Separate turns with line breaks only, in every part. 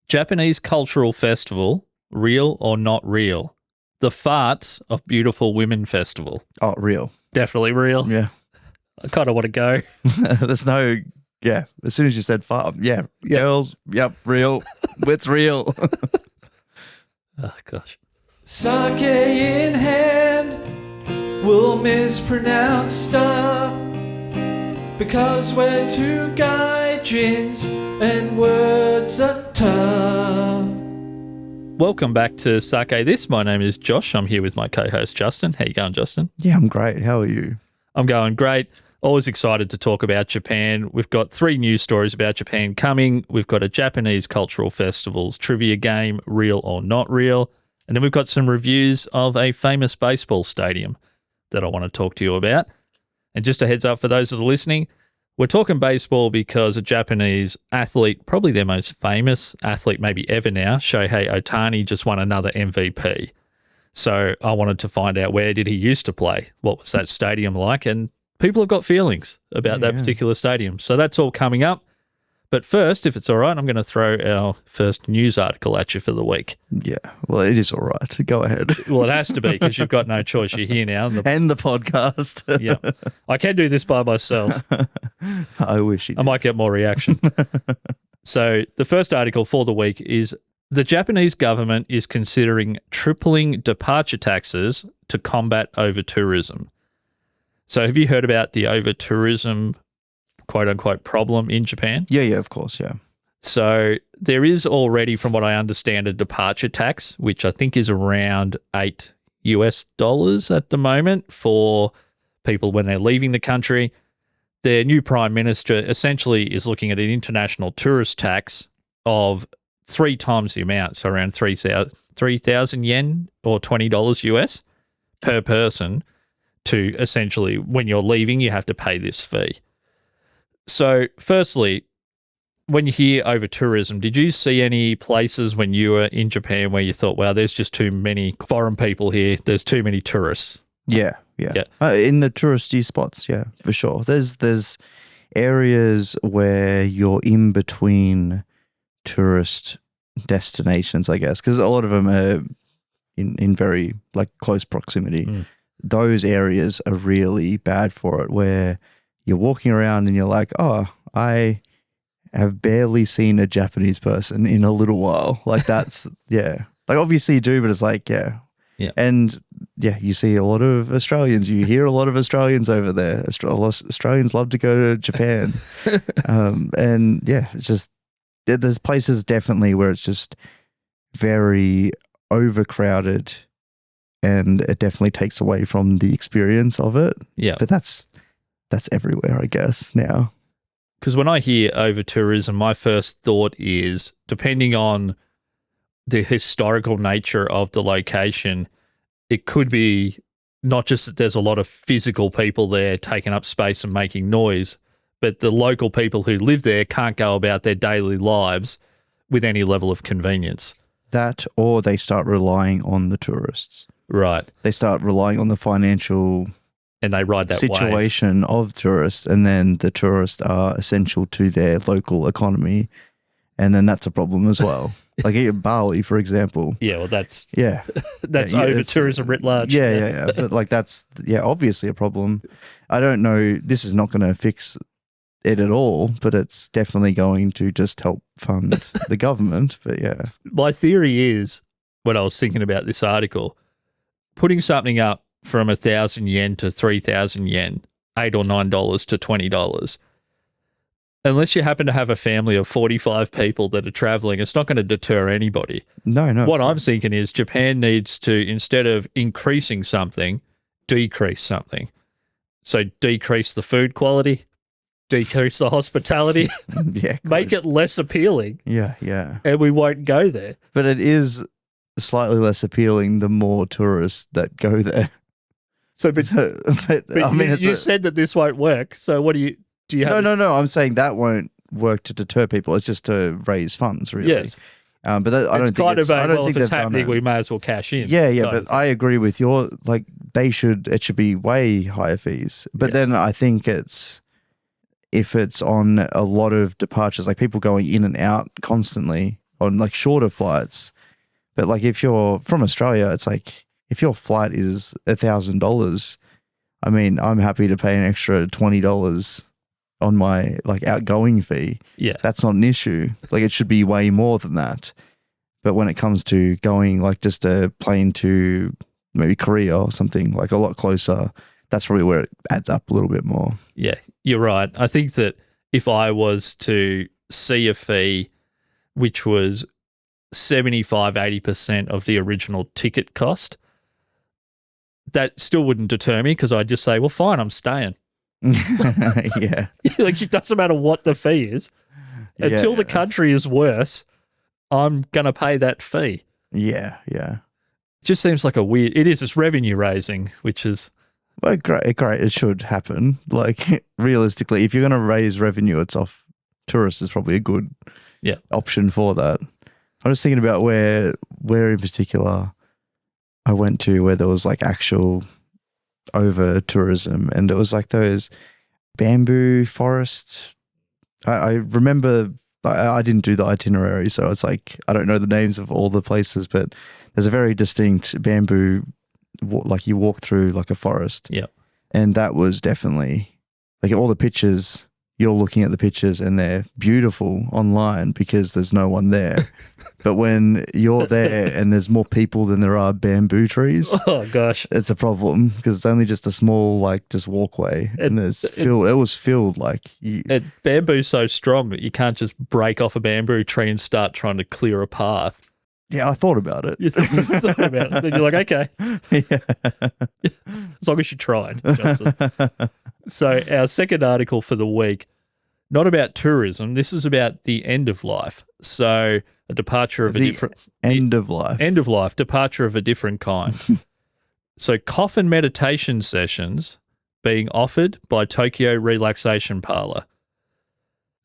Japanese cultural festival, real or not real? The farts of beautiful women festival.
Oh, real.
Definitely real.
Yeah.
I kind of want to go.
There's no, yeah. As soon as you said fart, yeah. Girls, yep, real. It's real.
Oh, gosh.
Sake in hand, we'll mispronounce stuff because we're two gaijins and words are tough.
Welcome back to Sake This. My name is Josh. I'm here with my co-host Justin. How you going, Justin?
Yeah, I'm great. How are you?
I'm going great. Always excited to talk about Japan. We've got 3 news stories about Japan coming. We've got a Japanese cultural festivals trivia game, real or not real. And then we've got some reviews of a famous baseball stadium that I want to talk to you about. And just a heads up for those that are listening, we're talking baseball because a Japanese athlete, probably their most famous athlete maybe ever now, Shohei Ohtani, just won another MVP. So I wanted to find out, where did he used to play? What was that stadium like? And people have got feelings about that particular stadium. So that's all coming up. But first, if it's all right, I'm going to throw our first news article at you for the week.
Yeah, well, it is all right. Go ahead.
Well, it has to be because you've got no choice. You're here now.
And the podcast.
Yeah. I can do this by myself.
I wish you did.
I might get more reaction. So the first article for the week is the Japanese government is considering tripling departure taxes to combat over-tourism. So have you heard about the over-tourism quote-unquote problem in Japan?
Yeah, of course, yeah.
So there is already, from what I understand, a departure tax, which I think is around $8 at the moment for people when they're leaving the country. Their new prime minister essentially is looking at an international tourist tax of 3 times the amount, so around 3,000 yen or $20 US per person, to essentially, when you're leaving, you have to pay this fee. So firstly, when you hear over tourism, did you see any places when you were in Japan where you thought, wow, there's just too many foreign people here, there's too many tourists?
Yeah. In the touristy spots, yeah, for sure. There's areas where you're in between tourist destinations, I guess, because a lot of them are in very like close proximity. Those areas are really bad for it, where you're walking around and you're like, oh, I have barely seen a Japanese person in a little while. Like that's, yeah. Like obviously you do, but it's like, yeah. And yeah, you see a lot of Australians. You hear a lot of Australians over there. Australians love to go to Japan. And yeah, it's just, there's places definitely where it's just very overcrowded and it definitely takes away from the experience of it.
Yeah.
But that's everywhere, I guess, now.
Because when I hear over tourism, my first thought is, depending on the historical nature of the location, it could be not just that there's a lot of physical people there taking up space and making noise, but the local people who live there can't go about their daily lives with any level of convenience.
That, or they start relying on the tourists.
Right.
They start relying on the financial
and they ride that
situation of tourists, and then the tourists are essential to their local economy, and then that's a problem as well. Like Bali, for example.
Yeah, well, that's
over
tourism writ large.
Yeah. But like that's obviously a problem. I don't know. This is not going to fix it at all, but it's definitely going to just help fund the government. But yeah,
my theory is, when I was thinking about this article, putting something up from 1,000 yen to 3,000 yen, $8 or $9 to $20. Unless you happen to have a family of 45 people that are traveling, it's not going to deter anybody.
No.
What I'm thinking is Japan needs to, instead of increasing something, decrease something. So decrease the food quality, decrease the hospitality, make it less appealing.
Yeah.
And we won't go there.
But it is slightly less appealing the more tourists that go there.
But I mean, you said that this won't work. So what do you have?
No. I'm saying that won't work to deter people. It's just to raise funds, really.
Yes.
But I don't think
if it's happening, we may as well cash in.
Yeah. But I agree with it should be way higher fees. But then I think if it's on a lot of departures, like people going in and out constantly, on like shorter flights. But like if you're from Australia, it's like if your flight is $1,000, I mean, I'm happy to pay an extra $20 on my like outgoing fee.
Yeah.
That's not an issue. Like it should be way more than that. But when it comes to going like just a plane to maybe Korea or something like a lot closer, that's probably where it adds up a little bit more.
Yeah, you're right. I think that if I was to see a fee which was 75-80% of the original ticket cost, that still wouldn't deter me because I'd just say, well, fine, I'm staying.
Yeah.
Like it doesn't matter what the fee is. Until the country is worse, I'm going to pay that fee.
Yeah.
It just seems like it's revenue raising, which is...
Well, great. It should happen. Like realistically, if you're going to raise revenue, it's off tourists is probably a good option for that. I was thinking about where in particular I went to where there was like actual over tourism, and it was like those bamboo forests. I remember I didn't do the itinerary, so it's like I don't know the names of all the places, but there's a very distinct bamboo, like you walk through like a forest.
Yeah.
And that was definitely like all the pictures, you're looking at the pictures and they're beautiful online because there's no one there. But when you're there and there's more people than there are bamboo trees,
oh gosh,
it's a problem because it's only just a small like just walkway and it was filled like
bamboo's so strong that you can't just break off a bamboo tree and start trying to clear a path.
Yeah, I thought about it.
You thought about it. Then you're like, okay.
Yeah.
As long as you tried, Justin. So our second article for the week, not about tourism. This is about the end of life. So a departure of
end of life,
departure of a different kind. So Coffin meditation sessions being offered by Tokyo Relaxation Parlor.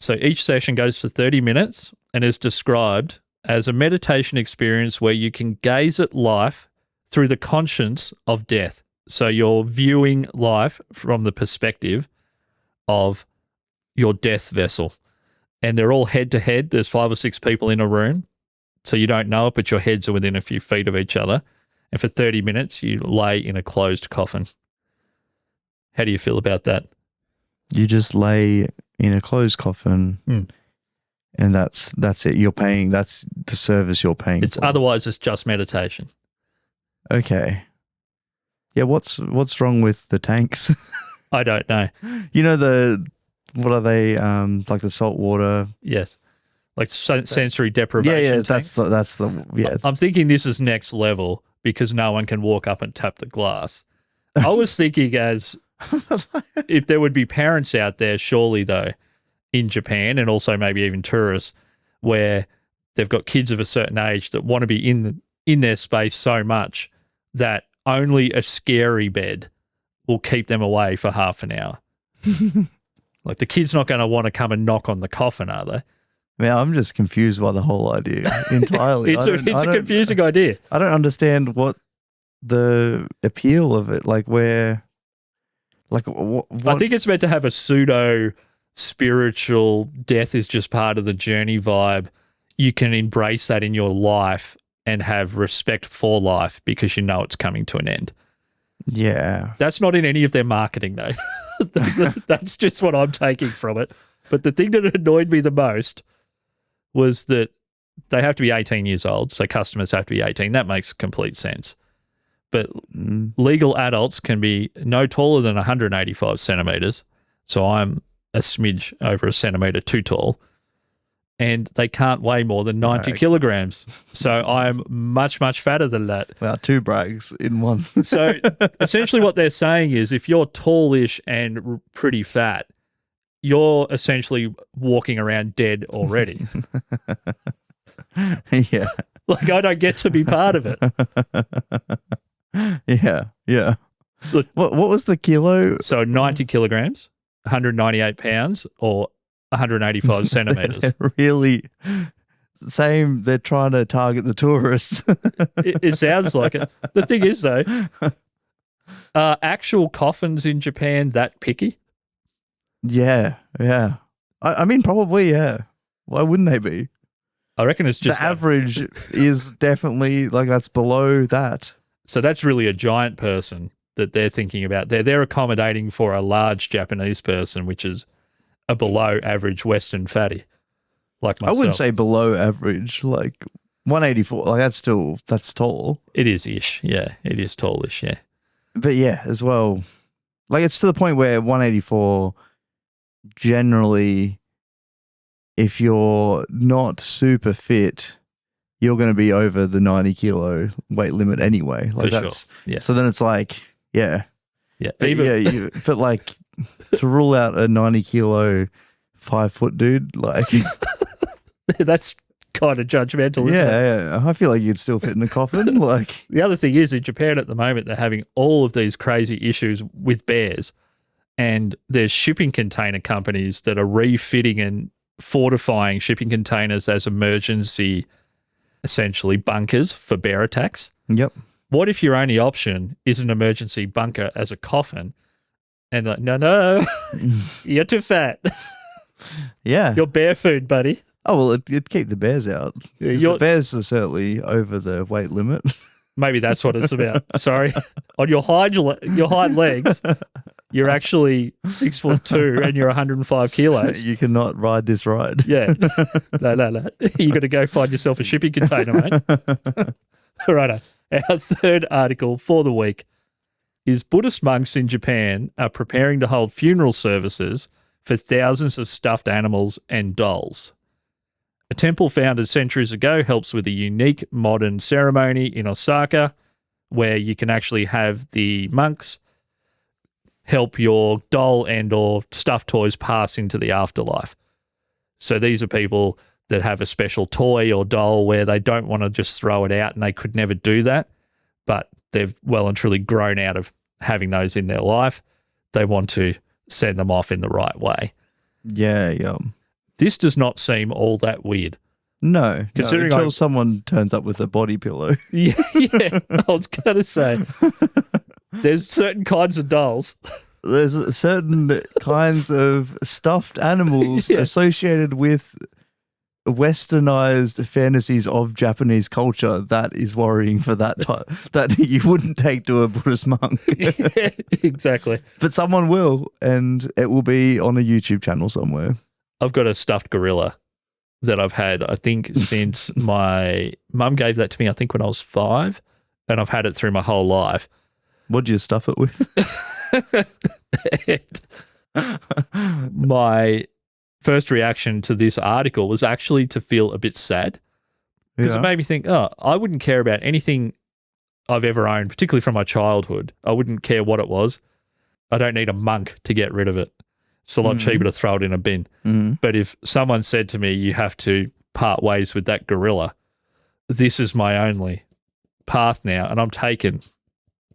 So each session goes for 30 minutes and is described as a meditation experience where you can gaze at life through the conscience of death. So you're viewing life from the perspective of your death vessel. And they're all head to head. There's 5 or 6 people in a room. So you don't know it, but your heads are within a few feet of each other. And for 30 minutes, you lay in a closed coffin. How do you feel about that?
You just lay in a closed coffin. And that's it. You're paying. That's the service you're paying.
Otherwise, it's just meditation.
Okay. Yeah. What's wrong with the tanks?
I don't know.
You know what are they? Like the salt water.
Yes. Like sensory deprivation.
Yeah.
Tanks.
That's the. Yeah.
I'm thinking this is next level because no one can walk up and tap the glass. I was thinking as if there would be parents out there, surely though, in Japan and also maybe even tourists where they've got kids of a certain age that want to be in their space so much that only a scary bed will keep them away for half an hour. Like the kid's not going to want to come and knock on the coffin, are they?
Man, I'm just confused by the whole idea entirely.
It's a confusing idea.
I don't understand what the appeal of it, like where, like what?
I think it's meant to have a pseudo spiritual death is just part of the journey vibe. You can embrace that in your life and have respect for life because you know it's coming to an end.
Yeah.
That's not in any of their marketing though. That's just what I'm taking from it. But the thing that annoyed me the most was that they have to be 18 years old, so customers have to be 18. That makes complete sense. But legal adults can be no taller than 185 centimeters. So I'm a smidge over a centimeter too tall, and they can't weigh more than 90 kilograms. So I'm much, much fatter than that.
Wow, 2 brags in one.
So essentially what they're saying is if you're tallish and pretty fat, you're essentially walking around dead already.
Yeah.
Like I don't get to be part of it.
Yeah. Look, what was the kilo?
So 90 kilograms. 198 pounds or 185 centimeters.
They're really same. They're trying to target the tourists.
It sounds like it. The thing is, though, are actual coffins in Japan that picky?
Yeah. I mean, probably, yeah. Why wouldn't they be?
I reckon it's just
the average is definitely like that's below that.
So that's really a giant person that they're thinking about. They're accommodating for a large Japanese person, which is a below average Western fatty, like myself.
I wouldn't say below average, like 184. Like that's tall.
It is ish. Yeah, it is tallish. Yeah.
But yeah, as well, like it's to the point where 184 generally, if you're not super fit, you're going to be over the 90 kilo weight limit anyway. Like
For
that's
sure. Yes.
so then it's like, yeah.
Yeah.
But
Even,
but like to rule out a 90 kilo 5 foot dude, like
that's kind of judgmental, isn't it?
yeah, I feel like you'd still fit in a coffin. Like
The other thing is, in Japan at the moment, they're having all of these crazy issues with bears, and there's shipping container companies that are refitting and fortifying shipping containers as emergency, essentially, bunkers for bear attacks.
yep.
What if your only option is an emergency bunker as a coffin? And like, no, you're too fat.
Yeah.
You're bear food, buddy.
Oh well, it'd keep the bears out. 'Cause
You're-
the bears are certainly over the weight limit.
Maybe that's what it's about. Sorry. On your hind legs, you're actually 6'2" and you're 105 kilos.
You cannot ride this ride.
Yeah. No. You got to go find yourself a shipping container, mate. All right. Our third article for the week is Buddhist monks in Japan are preparing to hold funeral services for thousands of stuffed animals and dolls. A temple founded centuries ago helps with a unique modern ceremony in Osaka where you can actually have the monks help your doll and or stuffed toys pass into the afterlife. So these are people that have a special toy or doll where they don't want to just throw it out and they could never do that, but they've well and truly grown out of having those in their life. They want to send them off in the right way.
Yeah.
This does not seem all that weird.
No,
Considering
until
I-
someone turns up with a body pillow.
Yeah, I was going to say, there's certain kinds of dolls.
There's certain kinds of stuffed animals
Yes.
associated with westernized fantasies of Japanese culture that is worrying for that type that you wouldn't take to a Buddhist monk.
Yeah, exactly.
But someone will, and it will be on a YouTube channel somewhere.
I've got a stuffed gorilla that I've had, I think, since my mum gave that to me, I think, when I was 5, and I've had it through my whole life.
What'd you stuff it with?
My first reaction to this article was actually to feel a bit sad because it made me think, oh, I wouldn't care about anything I've ever owned, particularly from my childhood. I wouldn't care what it was. I don't need a monk to get rid of it. It's a lot cheaper to throw it in a bin.
Mhm.
But if someone said to me, you have to part ways with that gorilla, this is my only path now, and I'm taking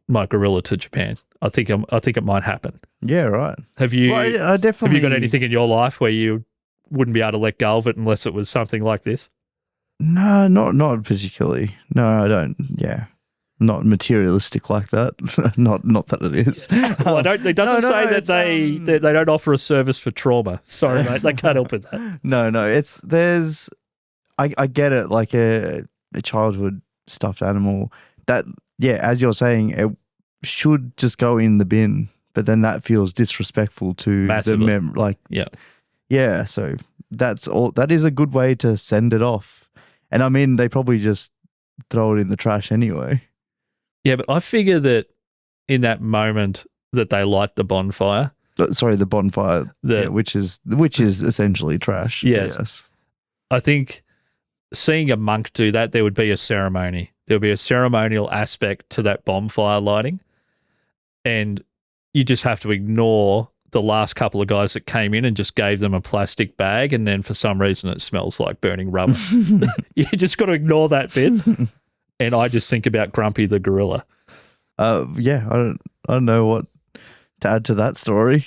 my gorilla to Japan. I think it might happen.
Yeah, right.
Have you
Well, I
have
definitely.
you got anything in your life where you wouldn't be able to let go of it unless it was something like this?
No, not particularly. No, I don't. Yeah, not materialistic like that. not that it is.
Well, it doesn't
No,
say that
it's,
they don't offer a service for trauma. Sorry, mate, they can't help with that.
No, there's. I get it. Like a childhood stuffed animal that, yeah, as you're saying, it should just go in the bin. But then that feels disrespectful to
Massively.
the yeah. So that's all. That is a good way to send it off. And I mean, they probably just throw it in the trash anyway.
Yeah, but I figure that in that moment that they light the bonfire,
Sorry, the bonfire, which is essentially trash.
Yes. I think seeing a monk do that, there would be a ceremony. There would be a ceremonial aspect to that bonfire lighting. And you just have to ignore the last couple of guys that came in and just gave them a plastic bag, and then for some reason it smells like burning rubber. You just got to ignore that bit. And I just think about Grumpy the gorilla.
Yeah, I don't know what to add to that story.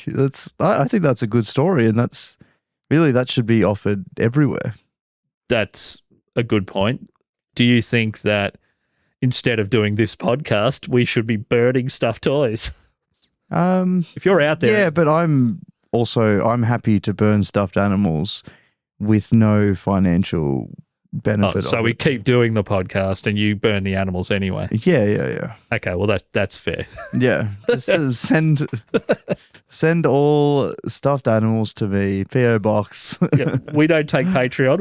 I think that's a good story, and that should be offered everywhere.
That's a good point. Do you think that instead of doing this podcast, we should be burning stuffed toys? If you're out there,
Yeah, but I'm happy to burn stuffed animals with no financial benefit.
So
of
we
it.
keep doing the podcast and you burn the animals anyway.
Yeah.
Okay, well that's fair.
Yeah. Just send all stuffed animals to me. PO box.
Yeah, we don't take Patreon.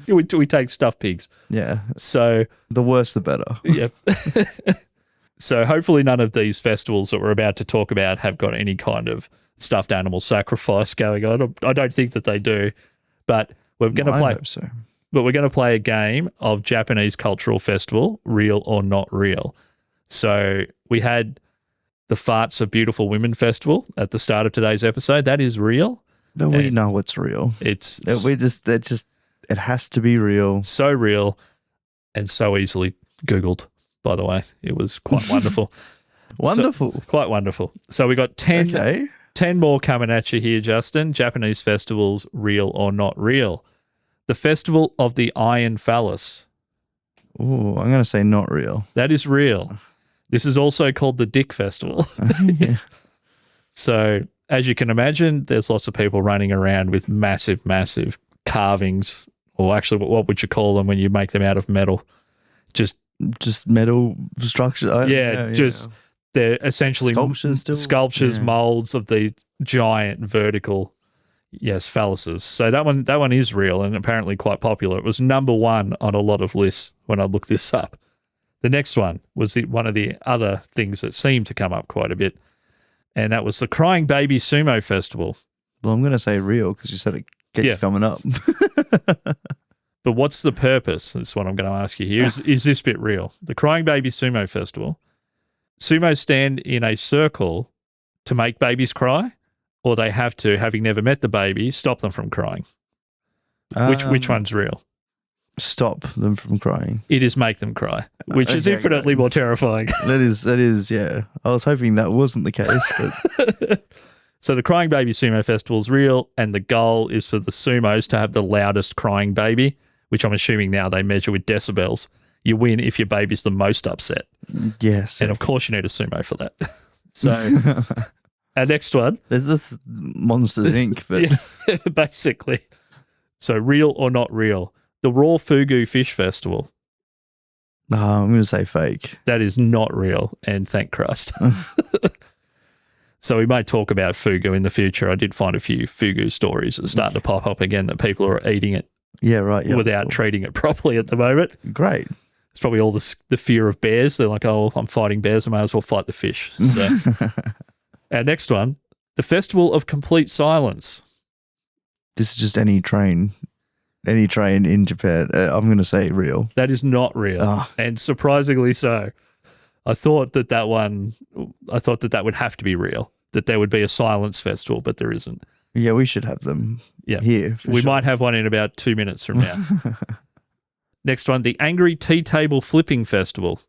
We take stuffed pigs.
Yeah.
So
The worse, the better.
yeah. So hopefully none of these festivals that we're about to talk about have got any kind of stuffed animal sacrifice going on. I don't think that they do, but we're going to
I
play.
hope so.
But we're going to play a game of Japanese cultural festival, real or not real. So we had the Farts of Beautiful Women Festival at the start of today's episode. That is real.
But we know what's real.
It's
It has to be real.
so real and so easily Googled, by the way. It was quite wonderful.
Wonderful.
Quite wonderful. So we got 10
Okay.
10 more coming at you here, Justin. Japanese festivals, real or not real. The Festival of the Iron Phallus.
Oh, I'm going to say not real.
That is real. This is also called the Dick Festival.
Yeah.
So, as you can imagine, there's lots of people running around with massive, massive carvings, or actually, what would you call them when you make them out of metal? Just
metal structure.
they're essentially
sculptures,
molds of these giant vertical, phalluses. So that one is real and apparently quite popular. It was number one on a lot of lists when I looked this up. The next one was one of the other things that seemed to come up quite a bit, and that was the Crying Baby Sumo Festival.
Well, I'm going to say real because you said it keeps coming up.
But what's the purpose? That's what I'm going to ask you here. Is this bit real? The Crying Baby Sumo Festival. Sumo stand in a circle to make babies cry, or they have to, having never met the baby, stop them from crying. Which one's real?
Stop them from crying.
It is make them cry, which is infinitely more terrifying.
That is, yeah. I was hoping that wasn't the case, but
So the Crying Baby Sumo Festival is real, and the goal is for the sumos to have the loudest crying baby, which I'm assuming now they measure with decibels. You win if your baby's the most upset.
yes.
And of course you need a sumo for that. So our next one.
There's this Monsters Inc., but
Yeah, basically. So real or not real? The Raw Fugu Fish Festival.
I'm going to say fake.
That is not real, and thank Christ. So we might talk about fugu in the future. I did find a few fugu stories that starting to pop up again that people are eating it
Yeah, right. Yeah,
without treating it properly at the moment.
Great.
It's probably all the fear of bears. They're like, oh, I'm fighting bears. I may as well fight the fish. So our next one, the Festival of Complete Silence.
This is just any train in Japan. I'm going to say real.
That is not real,
Ah.
and surprisingly so. I thought that would have to be real, that there would be a silence festival, but there isn't.
Yeah, we should have them
Yeah.
here. for
We
sure.
might have one in about 2 minutes from now. Next one, the Angry Tea Table Flipping Festival.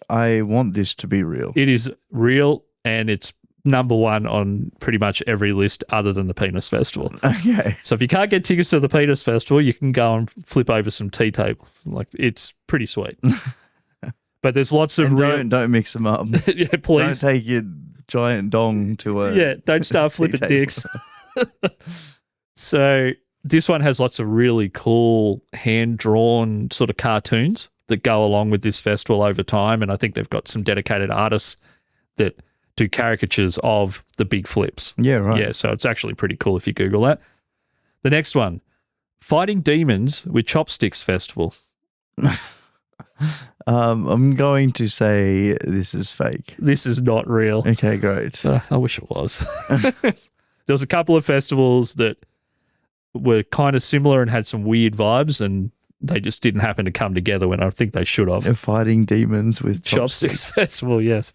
I want this to be real.
It is real, and it's number one on pretty much every list other than the Penis Festival.
Okay.
So if you can't get tickets to the Penis Festival, you can go and flip over some tea tables. Like, it's pretty sweet. But there's lots of
And
real...
don't mix them up.
Yeah, please.
Don't take your giant dong to a
Yeah, don't start
tea
flipping
table.
dicks. So this one has lots of really cool hand-drawn sort of cartoons that go along with this festival over time, and I think they've got some dedicated artists that do caricatures of the big flips.
Yeah, right.
Yeah, so it's actually pretty cool if you Google that. The next one, Fighting Demons with Chopsticks Festival.
I'm going to say this is fake.
This is not real.
Okay, great.
I wish it was. There was a couple of festivals that were kind of similar and had some weird vibes, and they just didn't happen to come together when I think they should have.
They're fighting demons with
Chopsticks
chopsticks.
Festival, yes.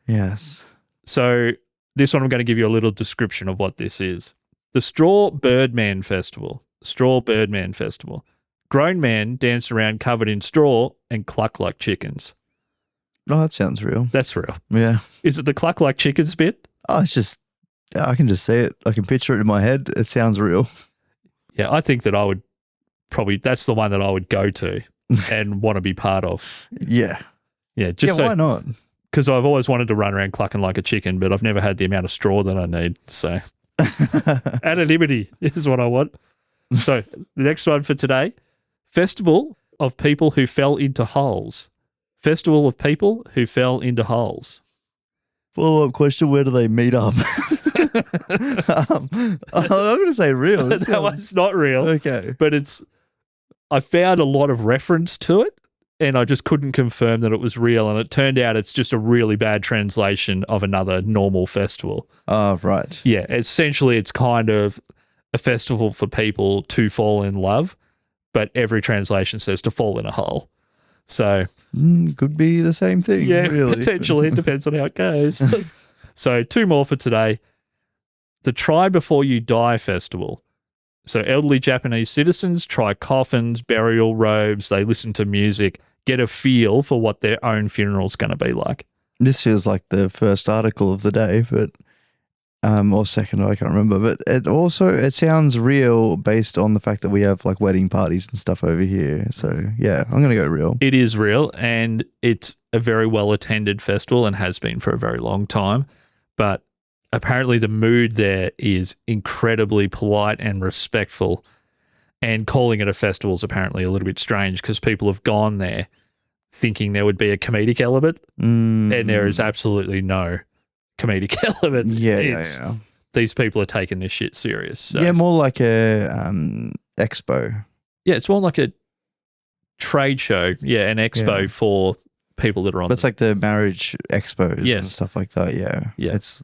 Yes.
So this one I'm going to give you a little description of what this is. The Straw Birdman Festival. Straw Birdman Festival. Grown men dance around covered in straw and cluck like chickens.
Oh, that sounds real.
That's real.
Yeah.
Is it the cluck like chickens bit?
Oh, it's just, I can just see it. I can picture it in my head. It sounds real.
Yeah, I think that I would probably, that's the one that I would go to and want to be part of.
Yeah.
Yeah, just
Why not?
because I've always wanted to run around clucking like a chicken, but I've never had the amount of straw that I need. So anonymity is what I want. So the next one for today, Festival of People Who Fell into Holes. Festival of People Who Fell into Holes.
Follow-up question, where do they meet up? I'm going to say real.
That one's not real.
Okay.
But I found a lot of reference to it and I just couldn't confirm that it was real. And it turned out it's just a really bad translation of another normal festival.
Oh, right.
Yeah, essentially it's kind of a festival for people to fall in love, but every translation says to fall in a hole. So
could be the same thing.
yeah,
really.
potentially. It depends on how it goes. So 2 more for today. The Try Before You Die Festival. So elderly Japanese citizens try coffins, burial robes, they listen to music, get a feel for what their own funeral's going to be like.
This feels like the first article of the day, but or second, I can't remember. But it sounds real based on the fact that we have like wedding parties and stuff over here. So yeah, I'm going to go real.
It is real, and it's a very well-attended festival and has been for a very long time. But apparently the mood there is incredibly polite and respectful, and calling it a festival is apparently a little bit strange because people have gone there thinking there would be a comedic element, and there is absolutely no comedic element.
Yeah.
These people are taking this shit serious. So.
Yeah, more like a expo.
Yeah, it's more like a trade show. Yeah, an expo for people that are on.
That's like the marriage expos and stuff like that. Yeah.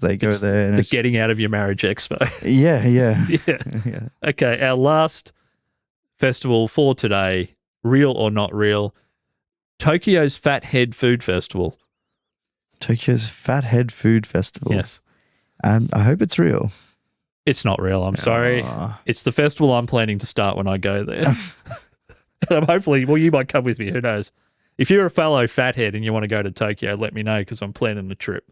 They go there. And
the getting out of your marriage expo.
Yeah.
Yeah. Okay, our last festival for today, real or not real, Tokyo's Fat Head Food Festival.
Tokyo's Fat Head Food Festival.
Yes.
I hope it's real.
It's not real. I'm sorry. It's the festival I'm planning to start when I go there. Hopefully, you might come with me. Who knows? If you're a fellow fathead and you want to go to Tokyo, let me know because I'm planning a trip.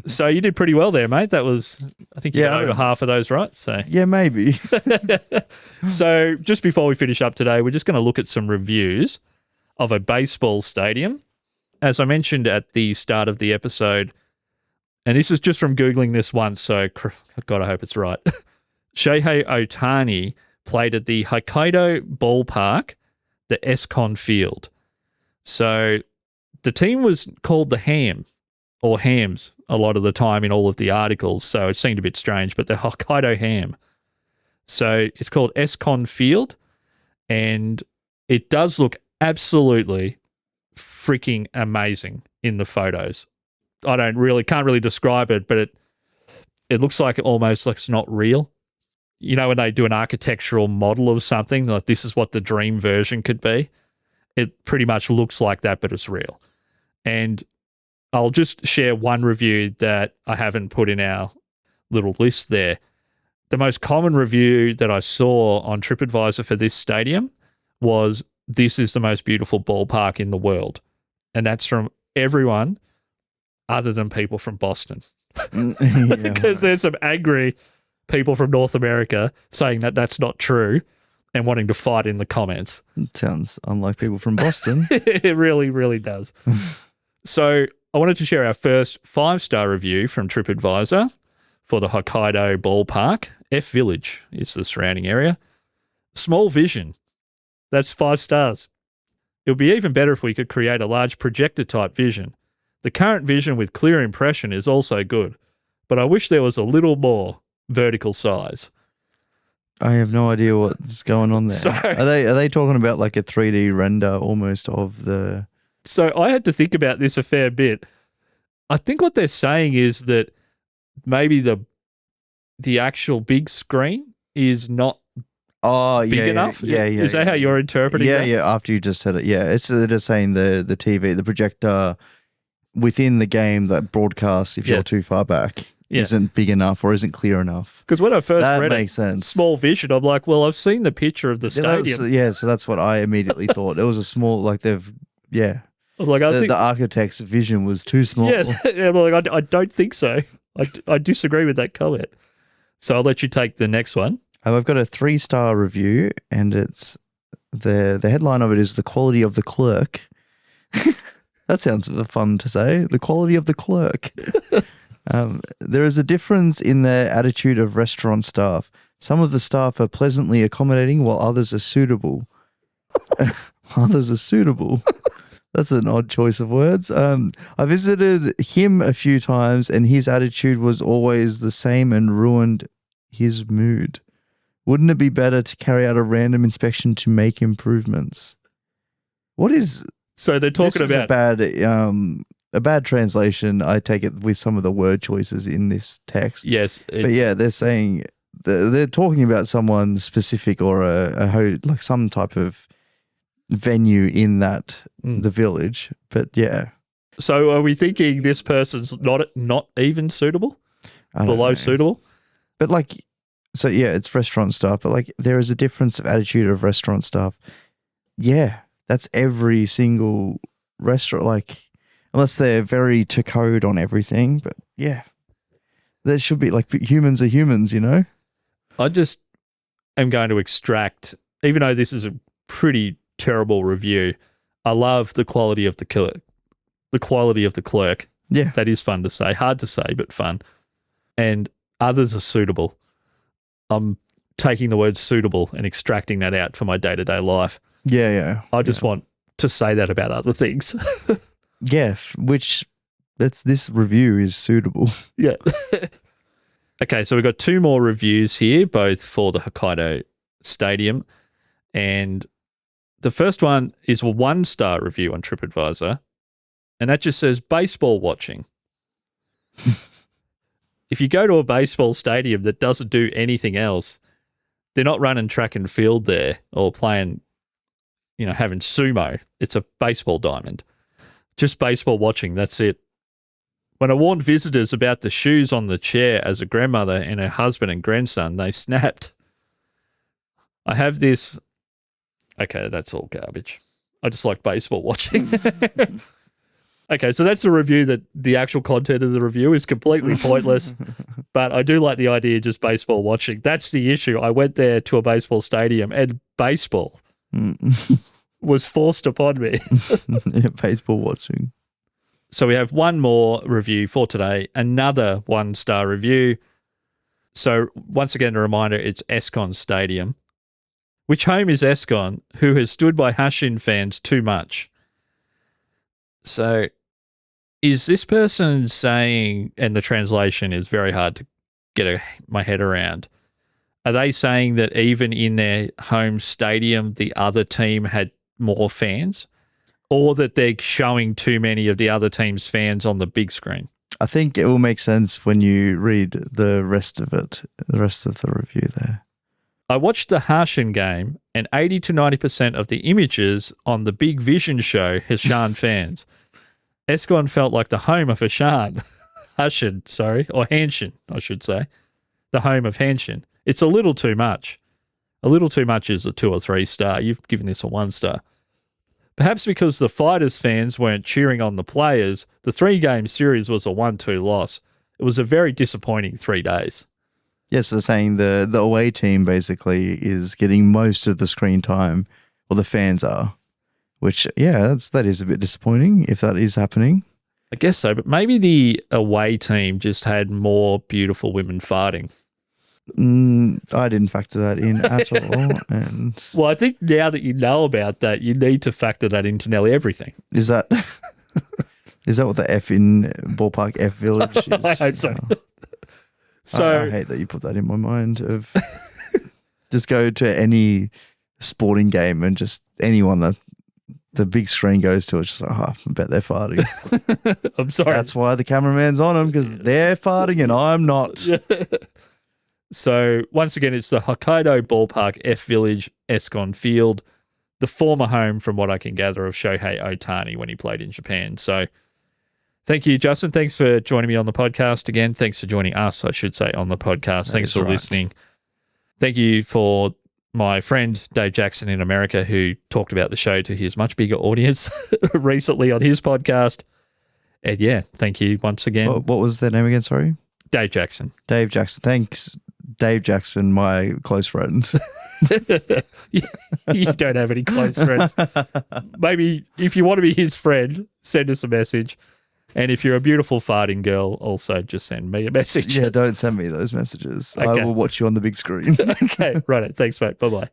So you did pretty well there, mate. That was, I think you got over half of those right. So
yeah, maybe.
So just before we finish up today, we're just going to look at some reviews of a baseball stadium. As I mentioned at the start of the episode, and this is just from Googling this once, so God, I hope it's right. Shohei Ohtani played at the Hokkaido ballpark, the Con Field. So the team was called the Ham, or Hams, a lot of the time in all of the articles, so it seemed a bit strange, but the Hokkaido Ham. So it's called Con Field, and it does look absolutely freaking amazing in the photos. I can't really describe it, but it looks like almost like it's not real. You know, when they do an architectural model of something, like this is what the dream version could be. It pretty much looks like that, but it's real. And I'll just share one review that I haven't put in our little list there. The most common review that I saw on TripAdvisor for this stadium was, "This is the most beautiful ballpark in the world." And that's from everyone other than people from Boston. Because there's some angry people from North America saying that that's not true and wanting to fight in the comments.
It sounds unlike people from Boston.
It really, really does. So I wanted to share our first 5-star review from TripAdvisor for the Hokkaido ballpark. F Village is the surrounding area. Small vision. That's 5 stars. It would be even better if we could create a large projector-type vision. The current vision with clear impression is also good, but I wish there was a little more vertical size.
I have no idea what's going on there.
So,
are they talking about like a 3D render almost of the...
So I had to think about this a fair bit. I think what they're saying is that maybe the actual big screen is not big enough.
Yeah.
Is that how you're interpreting that?
Yeah, after you just said it. Yeah, they're just saying the TV, the projector within the game that broadcasts if you're too far back isn't big enough or isn't clear enough.
Because when I first read
makes sense.
Small vision, I'm like, well, I've seen the picture of the stadium.
So that's what I immediately thought. It was a small, like they've,
I'm like, I think
the architect's vision was too small.
Yeah, I'm like, I don't think so. I disagree with that comment. So I'll let you take the next one.
I've got a 3-star review, and it's the headline of it is "The Quality of the Clerk." That sounds fun to say. The quality of the clerk. There is a difference in the attitude of restaurant staff. Some of the staff are pleasantly accommodating while others are suitable. Others are suitable. That's an odd choice of words. I visited him a few times and his attitude was always the same and ruined his mood. Wouldn't it be better to carry out a random inspection to make improvements? What is...
So they're talking
this is
about
a bad translation, I take it, with some of the word choices in this text.
Yes,
But yeah, they're saying they're talking about someone specific or like some type of venue in that the village. But yeah,
So are we thinking this person's not even suitable?
I don't
Below
know.
suitable?
But like, so yeah, it's restaurant staff. But like, there is a difference of attitude of restaurant staff. Yeah, that's every single restaurant. Like, unless they're very to code on everything. But yeah, there should be, like, humans are humans, you know.
I just am going to extract, even though this is a pretty terrible review, I love the quality of the clerk. The quality of the clerk.
Yeah,
That is fun to say. Hard to say, but fun. And others are suitable. I'm taking the word suitable and extracting that out for my day-to-day life.
yeah.
I just want to say that about other things.
Yeah, which this review is suitable.
Yeah. Okay, so we've got two more reviews here, both for the Hokkaido Stadium. And the first one is a 1-star review on TripAdvisor. And that just says baseball watching. If you go to a baseball stadium that doesn't do anything else, they're not running track and field there or playing, having sumo. It's a baseball diamond. Just baseball watching, that's it. When I warned visitors about the shoes on the chair as a grandmother and her husband and grandson, they snapped. I have this... Okay, that's all garbage. I just like baseball watching. Okay, so that's a review that the actual content of the review is completely pointless, but I do like the idea of just baseball watching. That's the issue. I went there to a baseball stadium and baseball was forced upon me.
Yeah, baseball watching.
So we have one more review for today, another 1-star review. So once again, a reminder, it's Escon Stadium. Which home is Escon, who has stood by Hashin fans too much? So is this person saying, and the translation is very hard to get my head around, are they saying that even in their home stadium, the other team had more fans? Or that they're showing too many of the other team's fans on the big screen?
I think it will make sense when you read the rest of it, the rest of the review there.
I watched the Harshin game, and 80 to 90% of the images on the Big Vision show has Shan fans. Escon felt like the home of Hashan. Hashin, or Hanshin, I should say. The home of Hanshin. It's a little too much. A little too much is a 2 or 3 star. You've given this a 1 star. Perhaps because the Fighters fans weren't cheering on the players, the 3-game series was a 1-2 loss. It was a very disappointing 3 days.
Yes, they're saying the away team basically is getting most of the screen time, or the fans are, which, yeah, that is a bit disappointing if that is happening.
I guess so, but maybe the away team just had more beautiful women farting.
I didn't factor that in at all. And
Well, I think now that you know about that, you need to factor that into nearly everything.
is that what the F in ballpark F village is?
I hope so.
I hate that you put that in my mind of just go to any sporting game and just anyone that the big screen goes to, it's just like, I bet they're farting.
I'm sorry.
That's why the cameraman's on them, because they're farting and I'm not.
So once again, it's the Hokkaido Ballpark F Village, Escon Field, the former home, from what I can gather, of Shohei Ohtani when he played in Japan. So thank you, Justin. Thanks for joining me on the podcast again. Thanks for joining us, I should say, on the podcast. Thanks for listening. Thank you for my friend Dave Jackson in America, who talked about the show to his much bigger audience recently on his podcast. And yeah, thank you once again.
What was their name again? Sorry.
Dave Jackson.
Dave Jackson. Thanks, Dave Jackson, my close friend.
You don't have any close friends. Maybe if you want to be his friend, send us a message. And if you're a beautiful farting girl, also just send me a message.
Yeah, don't send me those messages. I
Okay.
will watch you on the big screen.
Okay, right. Thanks, mate. Bye-bye.